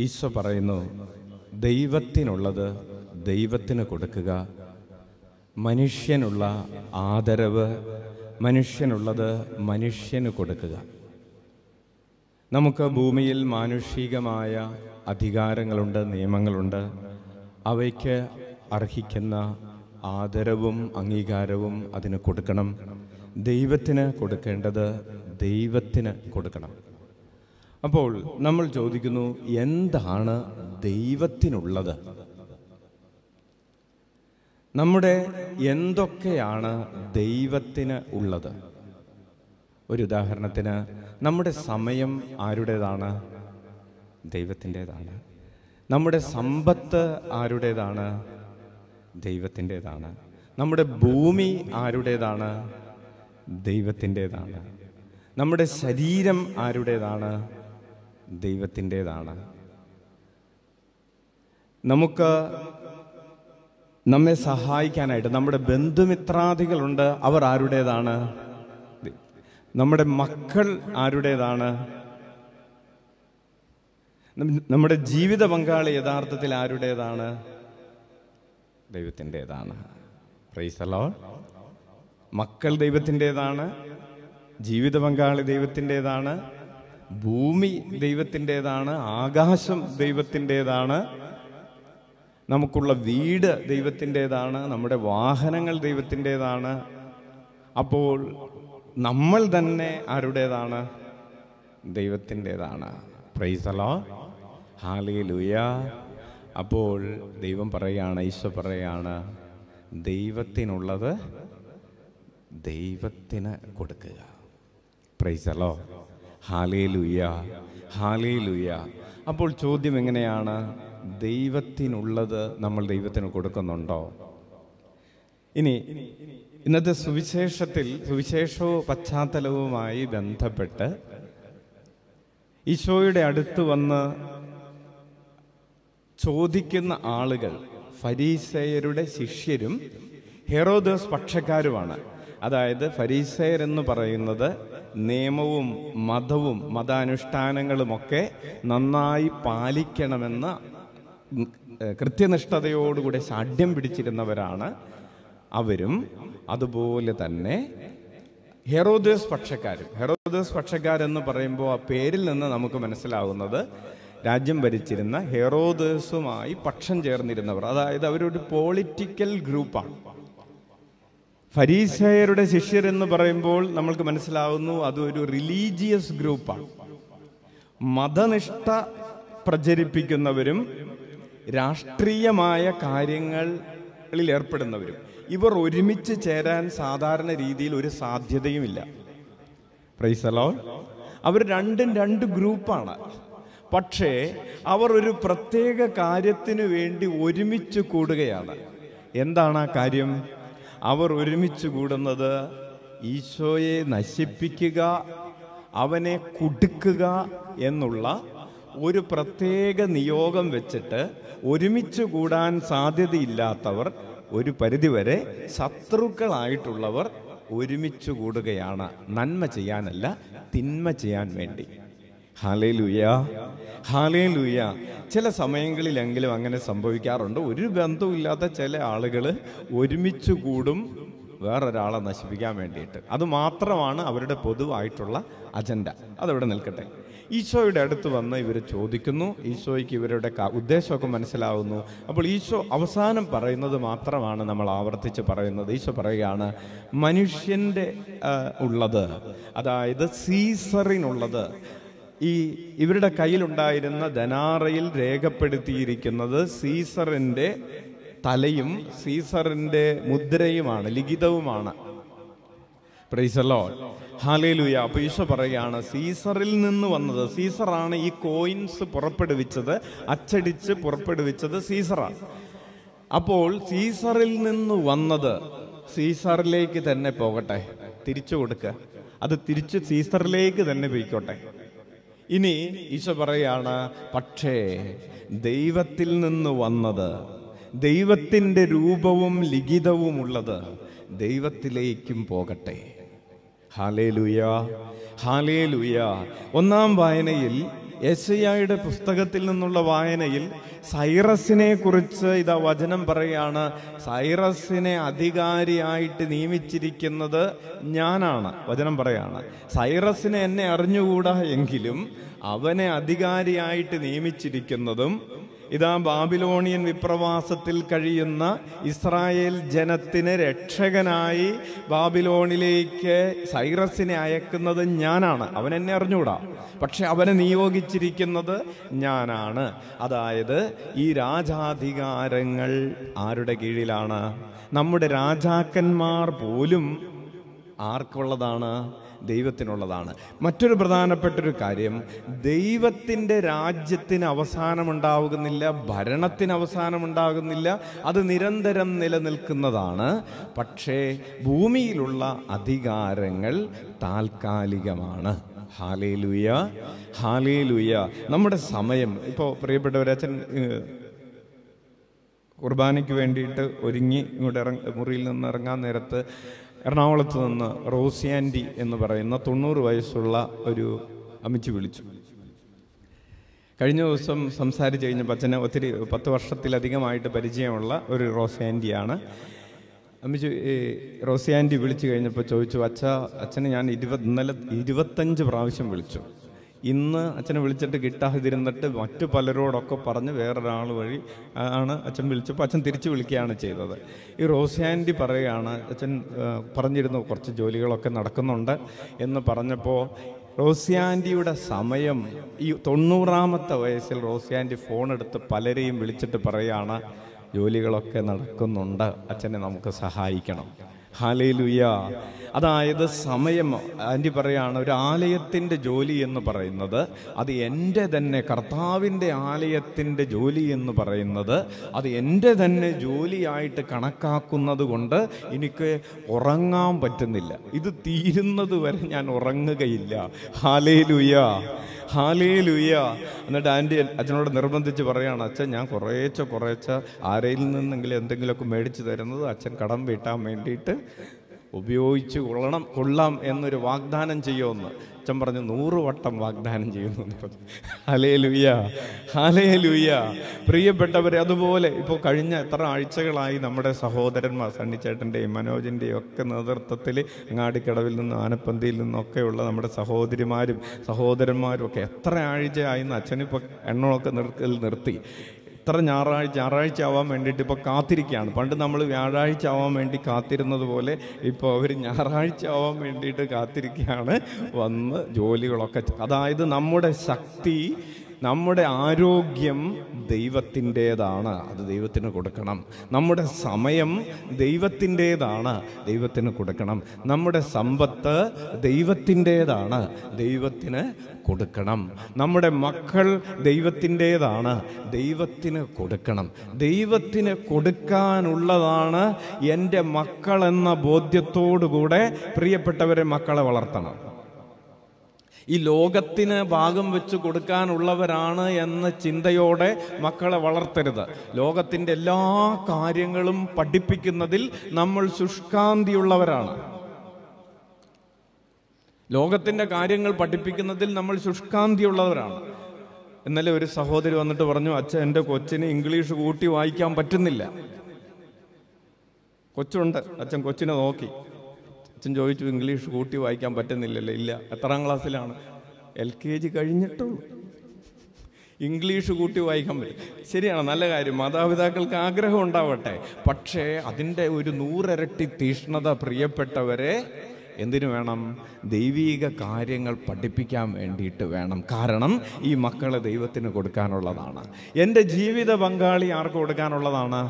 ഈശോ പറയുന്നു, ദൈവത്തിനുള്ളത് ദൈവത്തിന് കൊടുക്കുക, മനുഷ്യനുള്ള ആദരവ് മനുഷ്യനുള്ളത് മനുഷ്യന് കൊടുക്കുക. നമുക്ക് ഭൂമിയിൽ മാനുഷികമായ അധികാരങ്ങളുണ്ട്, നിയമങ്ങളുണ്ട്. അവയ്ക്ക് അർഹിക്കുന്ന ആദരവും അംഗീകാരവും അതിന് കൊടുക്കണം. ദൈവത്തിന് കൊടുക്കേണ്ടത് ദൈവത്തിന് കൊടുക്കണം. അപ്പോൾ നമ്മൾ ചോദിക്കുന്നു, എന്താണ് ദൈവത്തിനുള്ളത്? നമ്മുടെ എന്തൊക്കെയാണ് ദൈവത്തിന് ഉള്ളത്? ഒരു ഉദാഹരണത്തിന്, നമ്മുടെ സമയം ആരുടേതാണ്? ദൈവത്തിൻ്റെതാണ്. നമ്മുടെ സമ്പത്ത് ആരുടേതാണ്? ദൈവത്തിൻ്റെതാണ്. നമ്മുടെ ഭൂമി ആരുടേതാണ്? ദൈവത്തിൻ്റെതാണ്. നമ്മുടെ ശരീരം ആരുടേതാണ്? ദൈവത്തിൻ്റെതാണ്. നമുക്ക് നമ്മെ സഹായിക്കാനായിട്ട് നമ്മുടെ ബന്ധുമിത്രാദികളുണ്ട്, അവർ ആരുടേതാണ്? നമ്മുടെ മക്കൾ ആരുടേതാണ്? നമ്മുടെ ജീവിത പങ്കാളി യഥാർത്ഥത്തിൽ ആരുടേതാണ്? ദൈവത്തിൻ്റെതാണ്. Praise the lord. മക്കൾ ദൈവത്തിൻ്റെതാണ്, ജീവിത പങ്കാളി ദൈവത്തിൻ്റെതാണ്, ഭൂമി ദൈവത്തിൻ്റെതാണ്, ആകാശം ദൈവത്തിൻ്റെതാണ്, നമുക്കുള്ള വീട് ദൈവത്തിൻ്റെതാണ്, നമ്മുടെ വാഹനങ്ങൾ ദൈവത്തിൻ്റെതാണ്. അപ്പോൾ നമ്മൾ തന്നെ ആരുടേതാണ്? ദൈവത്തിൻ്റെതാണ്. Praise the lord. ഹല്ലേലൂയ. അപ്പോൾ ദൈവം പറയാണ്, ഈശോ പറയാണ്, ദൈവത്തിനുള്ളത് ദൈവത്തിന് കൊടുക്കുക. Praise the lord. ഹല്ലേലൂയ, ഹല്ലേലൂയ. അപ്പോൾ ചോദ്യം എങ്ങനെയാണ്? ദൈവത്തിനുള്ളത് നമ്മൾ ദൈവത്തിന് കൊടുക്കുന്നുണ്ടോ? ഇനി ഇന്നത്തെ സുവിശേഷവും പശ്ചാത്തലവുമായി ബന്ധപ്പെട്ട് ഈശോയുടെ അടുത്ത് വന്ന് ചോദിക്കുന്ന ആളുകൾ ഫരീസേയരുടെ ശിഷ്യരും ഹെറോദോസ് പക്ഷക്കാരുമാണ്. അതായത് ഫരീസേയരെന്ന് പറയുന്നത് നിയമവും മതവും മതാനുഷ്ഠാനങ്ങളുമൊക്കെ നന്നായി പാലിക്കണമെന്ന് കൃത്യനിഷ്ഠതയോടുകൂടെ ശാഠ്യം പിടിച്ചിരുന്നവരാണ് അവരും. അതുപോലെ തന്നെ ഹെറോദോസ് പക്ഷക്കാരെന്ന് പറയുമ്പോൾ ആ പേരിൽ നിന്ന് നമുക്ക് മനസ്സിലാവുന്നത് രാജ്യം ഭരിച്ചിരുന്ന ഹെറോദോസുമായി പക്ഷം ചേർന്നിരുന്നവർ, അതായത് അവരൊരു പൊളിറ്റിക്കൽ ഗ്രൂപ്പാണ്. ഫരീസേയരുടെ ശിഷ്യരെന്ന് പറയുമ്പോൾ നമ്മൾക്ക് മനസ്സിലാവുന്നു അതൊരു റിലീജിയസ് ഗ്രൂപ്പാണ്. മതനിഷ്ഠ പ്രചരിപ്പിക്കുന്നവരും രാഷ്ട്രീയമായ കാര്യങ്ങളിൽ ഏർപ്പെടുന്നവരും. ഇവർ ഒരുമിച്ച് ചേരാൻ സാധാരണ രീതിയിൽ ഒരു സാധ്യതയുമില്ല. Praise the lord. അവർ രണ്ടും രണ്ട് ഗ്രൂപ്പാണ്. പക്ഷേ അവർ ഒരു പ്രത്യേക കാര്യത്തിന് വേണ്ടി ഒരുമിച്ച് കൂടുകയാണ്. എന്താണ് ആ കാര്യം? അവർ ഒരുമിച്ച് കൂടുന്നത് ഈശോയെ നശിപ്പിക്കുക, അവനെ കുടുക്കുക എന്നുള്ള ഒരു പ്രത്യേക നിയോഗം വെച്ചിട്ട് ഒരുമിച്ച് കൂടാൻ സാധ്യതയില്ലാത്തവർ, ഒരു പരിധിവരെ ശത്രുക്കളായിട്ടുള്ളവർ ഒരുമിച്ച് കൂടുകയാണ്. നന്മ ചെയ്യാനല്ല, തിന്മ ചെയ്യാൻ വേണ്ടി. Hallelujah, hallelujah. ചില സമയങ്ങളിലെങ്കിലും അങ്ങനെ സംഭവിക്കാറുണ്ട്. ഒരു ബന്ധവുമില്ലാത്ത ചില ആളുകൾ ഒരുമിച്ച് കൂടും വേറൊരാളെ നശിപ്പിക്കാൻ വേണ്ടിയിട്ട്. അതുമാത്രമാണ് അവരുടെ പൊതുവായിട്ടുള്ള അജണ്ട. അതവിടെ നിൽക്കട്ടെ. ഈശോയുടെ അടുത്ത് വന്ന് ഇവർ ചോദിക്കുന്നു. ഈശോയ്ക്ക് ഇവരുടെ ഉദ്ദേശമൊക്കെ മനസ്സിലാവുന്നു. അപ്പോൾ ഈശോ അവസാനം പറയുന്നത് മാത്രമാണ് നമ്മൾ ആവർത്തിച്ച് പറയുന്നത്. ഈശോ പറയുകയാണ്, മനുഷ്യൻ്റെ ഉള്ളത്, അതായത് സീസറിനുള്ളത്. ഇവരുടെ കയ്യിലുണ്ടായിരുന്ന ധനാറയിൽ രേഖപ്പെടുത്തിയിരിക്കുന്നത് സീസറിൻ്റെ തലയും സീസറിൻ്റെ മുദ്രയുമാണ്, ലിഖിതവുമാണ്. Praise the lord. ഹല്ലേലൂയ. അപ്പോൾ ഈശോ പറയുകയാണ്, സീസറിൽ നിന്ന് വന്നത്, സീസറാണ് ഈ കോയിൻസ് പുറപ്പെടുവിച്ചത്, അച്ചടിച്ച് പുറപ്പെടുവിച്ചത് സീസറാണ്. അപ്പോൾ സീസറിൽ നിന്ന് വന്നത് സീസറിലേക്ക് തന്നെ പോകട്ടെ, തിരിച്ചു കൊടുക്കുക, അത് തിരിച്ച് സീസറിലേക്ക് തന്നെ പോയിക്കോട്ടെ. ഇനി ഈശോ പറയുകയാണ്, പക്ഷേ ദൈവത്തിൽ നിന്ന് വന്നത്, ദൈവത്തിൻ്റെ രൂപവും ലിഖിതവുമുള്ളത് ദൈവത്തിലേക്കും പോകട്ടെ. Hallelujah, hallelujah. ഒന്നാം വായനയിൽ യെശയ്യായുടെ പുസ്തകത്തിൽ നിന്നുള്ള വായനയിൽ സൈറസിനെ കുറിച്ച് ഇതാ വചനം പറയാണ്, സൈറസിനെ അധികാരിയായിട്ട് നിയമിച്ചിരിക്കുന്നത് ഞാനാണ്. വചനം പറയാണ്, സൈറസിനെ എന്നെ അറിഞ്ഞുകൂടാ എങ്കിലും അവനെ അധികാരിയായിട്ട് നിയമിച്ചിരിക്കുന്നതും ഇതാ ബാബിലോണിയൻ വിപ്രവാസത്തിൽ കഴിയുന്ന ഇസ്രായേൽ ജനത്തിന് രക്ഷകനായി ബാബിലോണിലേക്ക് സൈറസിനെ അയക്കുന്നത് ഞാനാണ്. അവൻ എന്നെ അറിഞ്ഞൂടാ, പക്ഷെ അവനെ നിയോഗിച്ചിരിക്കുന്നത് ഞാനാണ്. അതായത് ഈ രാജാധികാരങ്ങൾ ആരുടെ കീഴിലാണ്? നമ്മുടെ രാജാക്കന്മാർ പോലും ആർക്കുള്ളതാണ്? ദൈവത്തിനുള്ളതാണ്. മറ്റൊരു പ്രധാനപ്പെട്ടൊരു കാര്യം, ദൈവത്തിൻ്റെ രാജ്യത്തിന് അവസാനമുണ്ടാകുന്നില്ല, ഭരണത്തിന് അവസാനമുണ്ടാകുന്നില്ല, അത് നിരന്തരം നിലനിൽക്കുന്നതാണ്. പക്ഷേ ഭൂമിയിലുള്ള അധികാരങ്ങൾ താൽക്കാലികമാണ്. Hallelujah, hallelujah. നമ്മുടെ സമയം ഇപ്പോൾ പ്രിയപ്പെട്ടവരെ, അച്ഛൻ കുർബാനയ്ക്ക് വേണ്ടിയിട്ട് ഒരുങ്ങി ഇങ്ങോട്ട് മുറിയിൽ നിന്ന് ഇറങ്ങാൻ നേരത്ത് എറണാകുളത്ത് നിന്ന് റോസി ആൻറ്റി എന്ന് പറയുന്ന 90 വയസ്സുള്ള ഒരു അമ്മച്ചി വിളിച്ചു. കഴിഞ്ഞ ദിവസം സംസാരിച്ച് കഴിഞ്ഞപ്പോൾ അച്ഛന് ഒത്തിരി 10 വർഷത്തിലധികമായിട്ട് പരിചയമുള്ള ഒരു റോസി ആൻറ്റിയാണ്. അമ്മച്ചി റോസി ആൻറ്റി വിളിച്ചു കഴിഞ്ഞപ്പോൾ ചോദിച്ചു, അച്ഛന് ഞാൻ ഇന്നലെ 25 പ്രാവശ്യം വിളിച്ചു. ഇന്ന് അച്ഛനെ വിളിച്ചിട്ട് കിട്ടാതിരുന്നിട്ട് മറ്റു പലരോടൊക്കെ പറഞ്ഞ് വേറൊരാൾ വഴി ആണ് അച്ഛൻ വിളിച്ചപ്പോൾ അച്ഛൻ തിരിച്ചു വിളിക്കുകയാണ് ചെയ്തത്. ഈ റോസി ആൻറ്റി പറയുകയാണ്, അച്ഛൻ പറഞ്ഞിരുന്നു കുറച്ച് ജോലികളൊക്കെ നടക്കുന്നുണ്ട് എന്ന് പറഞ്ഞപ്പോൾ റോസി ആൻറ്റിയുടെ സമയം ഈ 90ാമത്തെ വയസ്സിൽ റോസി ആൻറ്റി ഫോണെടുത്ത് പലരെയും വിളിച്ചിട്ട് പറയുകയാണ്, ജോലികളൊക്കെ നടക്കുന്നുണ്ട്, അച്ഛനെ നമുക്ക് സഹായിക്കണം. ഹല്ലേലൂയ. അതായത് സമയം, ആൻറ്റി പറയാണ്, ഒരു ആലയത്തിൻ്റെ ജോലി എന്ന് പറയുന്നത് അത് എൻ്റെ തന്നെ കർത്താവിൻ്റെ ആലയത്തിൻ്റെ ജോലി എന്ന് പറയുന്നത് അത് എൻ്റെ തന്നെ ജോലിയായിട്ട് കണക്കാക്കുന്നത് കൊണ്ട് എനിക്ക് ഉറങ്ങാൻ പറ്റുന്നില്ല. ഇത് തീരുന്നത് വരെ ഞാൻ ഉറങ്ങുകയില്ല. ഹല്ലേലൂയ, ഹല്ലേലൂയ. എന്നിട്ട് ആൻറ്റി അച്ഛനോട് നിർബന്ധിച്ച് പറയുകയാണ്, അച്ഛൻ ഞാൻ കുറേശ്ശെ ആരെയിൽ നിന്നെങ്കിലും എന്തെങ്കിലുമൊക്കെ മേടിച്ച് തരുന്നത് അച്ഛൻ കടം വീട്ടാൻ വേണ്ടിയിട്ട് ഉപയോഗിച്ച് കൊള്ളാം എന്നൊരു വാഗ്ദാനം ചെയ്യുമെന്ന്. അച്ഛൻ പറഞ്ഞു 100 വട്ടം വാഗ്ദാനം ചെയ്യുന്നു എന്ന് പറഞ്ഞു. Hallelujah, hallelujah. പ്രിയപ്പെട്ടവരെ, അതുപോലെ ഇപ്പോൾ കഴിഞ്ഞ എത്ര ആഴ്ചകളായി നമ്മുടെ സഹോദരന്മാർ സണ്ണിച്ചേട്ടൻ്റെയും മനോജിൻ്റെയും ഒക്കെ നേതൃത്വത്തിൽ അങ്ങാടിക്കടവിൽ നിന്നും ആനപ്പന്തിയിൽ നിന്നൊക്കെയുള്ള നമ്മുടെ സഹോദരിമാരും സഹോദരന്മാരും ഒക്കെ എത്ര ആഴ്ചയായിന്ന് അച്ഛനിപ്പോൾ എണ്ണമൊക്കെ നിർത്തി. ഇത്ര ഞായറാഴ്ച ആവാൻ വേണ്ടിയിട്ട് ഇപ്പോൾ കാത്തിരിക്കുകയാണ്. പണ്ട് നമ്മൾ വ്യാഴാഴ്ച ആവാൻ വേണ്ടി കാത്തിരുന്നത് പോലെ ഇപ്പോൾ അവർ ഞായറാഴ്ച ആവാൻ വേണ്ടിയിട്ട് കാത്തിരിക്കുകയാണ്. വന്ന് ജോലികളൊക്കെ, അതായത് നമ്മുടെ ശക്തി, നമ്മുടെ ആരോഗ്യം ദൈവത്തിൻ്റേതാണ്, അത് ദൈവത്തിന് കൊടുക്കണം. നമ്മുടെ സമയം ദൈവത്തിൻ്റേതാണ്, ദൈവത്തിന് കൊടുക്കണം. നമ്മുടെ സമ്പത്ത് ദൈവത്തിൻ്റേതാണ്, ദൈവത്തിന് കൊടുക്കണം. നമ്മുടെ മക്കൾ ദൈവത്തിൻ്റേതാണ്, ദൈവത്തിന് കൊടുക്കണം. ദൈവത്തിന് കൊടുക്കാനുള്ളതാണ് എൻ്റെ മക്കളെന്ന ബോധ്യത്തോടുകൂടെ പ്രിയപ്പെട്ടവരെ മക്കളെ വളർത്തണം. ഈ ലോകത്തിന് ഭാഗം വെച്ച് കൊടുക്കാനുള്ളവരാണ് എന്ന ചിന്തയോടെ മക്കളെ വളർത്തരുത്. ലോകത്തിൻ്റെ എല്ലാ കാര്യങ്ങളും പഠിപ്പിക്കുന്നതിൽ നമ്മൾ ശുഷ്കാന്തിയുള്ളവരാണ്. ലോകത്തിൻ്റെ കാര്യങ്ങൾ പഠിപ്പിക്കുന്നതിൽ നമ്മൾ ശുഷ്കാന്തിയുള്ളവരാണ്. ഇന്നലെ ഒരു സഹോദരി വന്നിട്ട് പറഞ്ഞു, അച്ഛൻ എൻ്റെ കൊച്ചിന് ഇംഗ്ലീഷ് കൂട്ടി വായിക്കാൻ പറ്റുന്നില്ല. കൊച്ചുണ്ട്, അച്ഛൻ കൊച്ചിനെ നോക്കി. അച്ഛൻ ചോദിച്ചു, ഇംഗ്ലീഷ് കൂട്ടി വായിക്കാൻ പറ്റുന്നില്ലല്ലോ? ഇല്ല. എത്രാം ക്ലാസ്സിലാണ്? LKG കഴിഞ്ഞിട്ടുള്ളൂ. ഇംഗ്ലീഷ് കൂട്ടി വായിക്കാൻ പറ്റും. ശരിയാണ്, നല്ല കാര്യം, മാതാപിതാക്കൾക്ക് ആഗ്രഹം ഉണ്ടാവട്ടെ. പക്ഷേ അതിൻ്റെ ഒരു 100 ഇരട്ടി തീഷ്ണത പ്രിയപ്പെട്ടവരെ എന്തിനു വേണം? ദൈവീക കാര്യങ്ങൾ പഠിപ്പിക്കാൻ വേണ്ടിയിട്ട് വേണം. കാരണം ഈ മക്കളെ ദൈവത്തിന് കൊടുക്കാനുള്ളതാണ്. എൻ്റെ ജീവിത പങ്കാളി ആർക്ക് കൊടുക്കാനുള്ളതാണ്?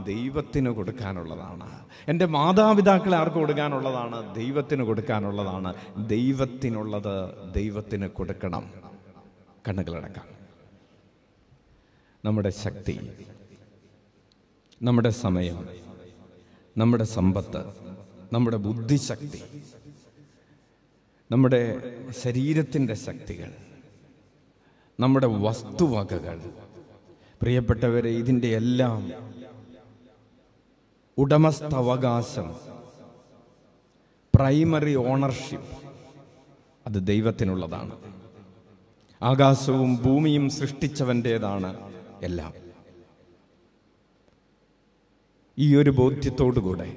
ദൈവത്തിന് കൊടുക്കാനുള്ളതാണ്. എൻ്റെ മാതാപിതാക്കളെ ആർക്ക് കൊടുക്കാനുള്ളതാണ്? ദൈവത്തിന് കൊടുക്കാനുള്ളതാണ്. ദൈവത്തിനുള്ളത് ദൈവത്തിന് കൊടുക്കണം. കണ്ണുകളടക്കാം. നമ്മുടെ ശക്തി, നമ്മുടെ സമയം, നമ്മുടെ സമ്പത്ത്, നമ്മുടെ ബുദ്ധിശക്തി, നമ്മുടെ ശരീരത്തിൻ്റെ ശക്തികൾ, നമ്മുടെ വസ്തുവകകൾ, പ്രിയപ്പെട്ടവരെ, ഇതിൻ്റെ എല്ലാം ഉടമസ്ഥാവകാശം, പ്രൈമറി ഓണർഷിപ്പ് അത് ദൈവത്തിനുള്ളതാണ്. ആകാശവും ഭൂമിയും സൃഷ്ടിച്ചവൻ്റേതാണ് എല്ലാം. ഈ ഒരു ബോധ്യത്തോടുകൂടെ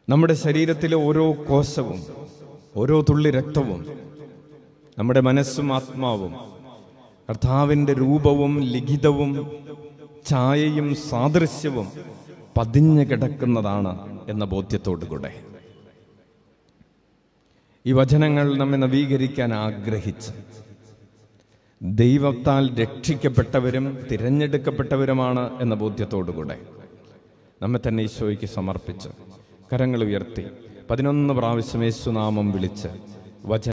നമ്മുടെ ശരീരത്തിലെ ഓരോ കോശവും, ഓരോ തുള്ളി രക്തവും, നമ്മുടെ മനസ്സും ആത്മാവും കർത്താവിൻ്റെ രൂപവും ലിഖിതവും ഛായയും സാദൃശ്യവും പതിഞ്ഞു കിടക്കുന്നതാണ് എന്ന ബോധ്യത്തോടുകൂടെ ഈ വചനങ്ങൾ നമ്മെ നവീകരിക്കാൻ ആഗ്രഹിച്ച് ദൈവത്താൽ രക്ഷിക്കപ്പെട്ടവരും തിരഞ്ഞെടുക്കപ്പെട്ടവരുമാണ് എന്ന ബോധ്യത്തോടുകൂടെ നമ്മെ തന്നെ ഈശോയ്ക്ക് സമർപ്പിച്ച് കരങ്ങൾ ഉയർത്തി 11 പ്രാവശ്യം യേശുനാമം വിളിച്ച് വചനം